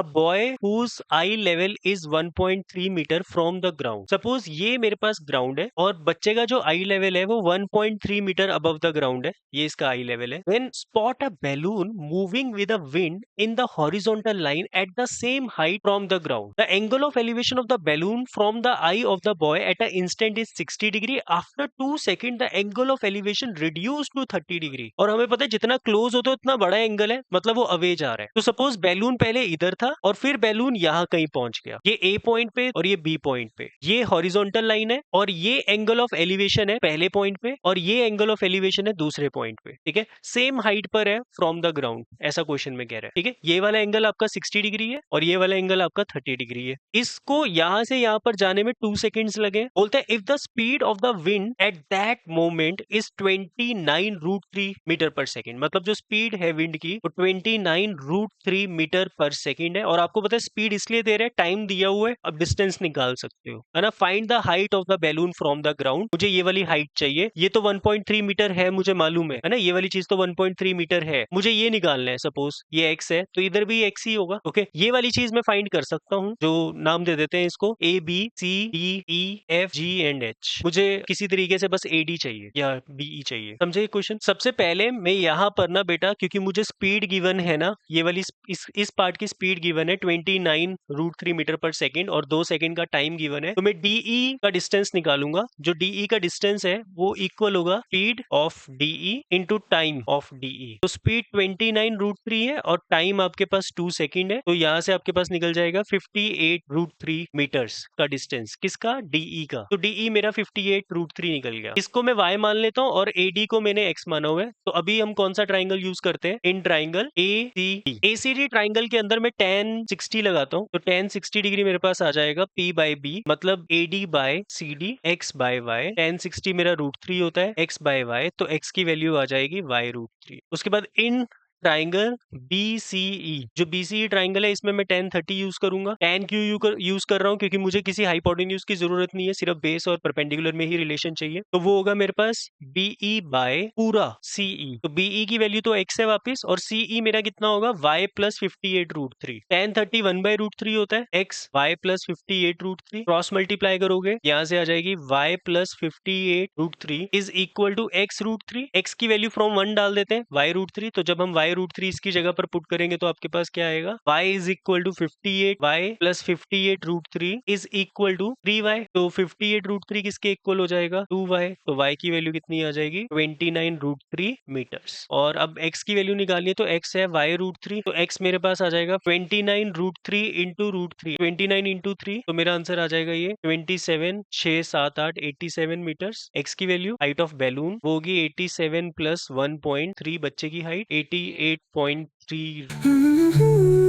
A boy whose eye level is 1.3 metre from the ground. Suppose ये मेरे पास ground है और बच्चे का जो आई लेवल है वो 1.3 मीटर अबव द ग्राउंड है, ये इसका आई लेवल है। Then spot a balloon moving with a wind in the horizontal line at the same height from the ground. The angle of elevation of the balloon from the eye of the boy at a instant is 60 degree. After 2 second the angle of elevation reduce to 30 degree. और हमें पता है जितना close होता है उतना बड़ा angle है, मतलब वो अवे जा रहा है। तो सपोज बैलून पहले इधर था और फिर बैलून यहाँ कहीं पहुंच गया, ये ए पॉइंट पे और ये बी पॉइंट पे। ये हॉरिजॉन्टल लाइन है और ये एंगल ऑफ एलिवेशन है पहले पॉइंट पे और ये एंगल ऑफ एलिवेशन है दूसरे पॉइंट पे। ठीक है, सेम हाइट पर है फ्रॉम द ग्राउंड, ऐसा क्वेश्चन में कह रहा है। ठीक है, ये वाला एंगल आपका 60 डिग्री है और ये वाला एंगल आपका 30 डिग्री है। इसको यहां से यहां पर जाने में 2 सेकेंड्स लगे। बोलते हैं if the speed of the wind at that moment is 29√3 metre per second. मतलब जो स्पीड है विंड की वो 29√3 मीटर पर सेकेंड है। और आपको पता है स्पीड इसलिए दे रहे हैं, टाइम दिया हुआ है, अब डिस्टेंस निकाल सकते हो, है ना। Find the height of the balloon from the ground. मुझे ये वाली हाइट चाहिए, ये तो 1.3 मीटर है मुझे मालूम है ना, ये वाली चीज तो 1.3 मीटर है, मुझे ये निकालना है। सपोज ये एक्स है तो इधर भी एक्स ही होगा। ओके, ये वाली चीज मैं फाइंड कर सकता हूँ, जो नाम दे देते हैं इसको A B C D E F G and H. मुझे किसी तरीके से बस ए डी चाहिए या बीई चाहिए, समझे क्वेश्चन। सबसे पहले मैं यहाँ पर ना बेटा, क्योंकि मुझे स्पीड गिवन है ना, ये वाली इस पार्ट की स्पीड गिवन है 29√3 मीटर पर सेकेंड और 2 सेकेंड का टाइम गिवन है, तो मैं डीई का डिस्टेंस निकालूंगा। जो डीई का डिस्टेंस है वो इक्वल होगा speed of DE into time of DE. तो स्पीड 29√3 है और टाइम आपके पास 2 सेकेंड है, तो यहाँ से आपके पास निकल जाएगा 58√3 मीटर्स का डिस्टेंस। किसका? डीई का। तो डीई मेरा 58√3 निकल गया। इसको मैं y मान लेता हूँ और एडी को मैंने x माना हुआ है। तो अभी हम कौन सा ट्राइंगल यूज करते हैं? In triangle ACD। ACD triangle के अंदर मैं tan 60 लगाता हूँ, तो tan 60 डिग्री मेरे पास आ जाएगा P/B, मतलब AD/CD x by y। tan 60 मेरा √3 होता है, x by y, तो x की वैल्यू आ जाएगी y√3। उसके बाद इन ट्राइंगल BCE, जो BCE ट्राइंगल है इसमें मैं tan 30 यूज करूंगा। tan क्यों यूज कर रहा हूँ? क्योंकि मुझे किसी हाइपोटेन्यूज की जरूरत नहीं है, सिर्फ बेस और परपेंडिकुलर में ही रिलेशन चाहिए। तो वो होगा मेरे पास BE बाय पूरा CE। तो BE की वैल्यू तो x है वापिस, और CE मेरा कितना होगा? y plus 58√3। tan 30 1/√3 होता है, x y plus 58√3 cross multiply करोगे, यहाँ से आ जाएगी y plus 58√3 is equal to x√3। x की वैल्यू फ्रॉम 1 डाल देते हैं, y√3। तो जब हम y√3 इसकी जगह पर पुट करेंगे तो आपके पास क्या आएगा? y is equal to 58, y plus 58√3 is equal to 3y। तो 58√3 किसके इक्वल हो जाएगा? 2y। तो y की वैल्यू कितनी आ जाएगी? 29√3 मीटर्स। और अब x की वैल्यू निकालनी है, तो x है y√3, तो x मेरे पास आ जाएगा 29√3 इंटू √3, 29 इंटू 3, तो मेरा आंसर आ जाएगा ये 27, 6, 7, 8, 87 मीटर्स। x की वैल्यू हाइट ऑफ बैलून वो होगी 87 प्लस 1.3, बच्चे की हाइट 88.3।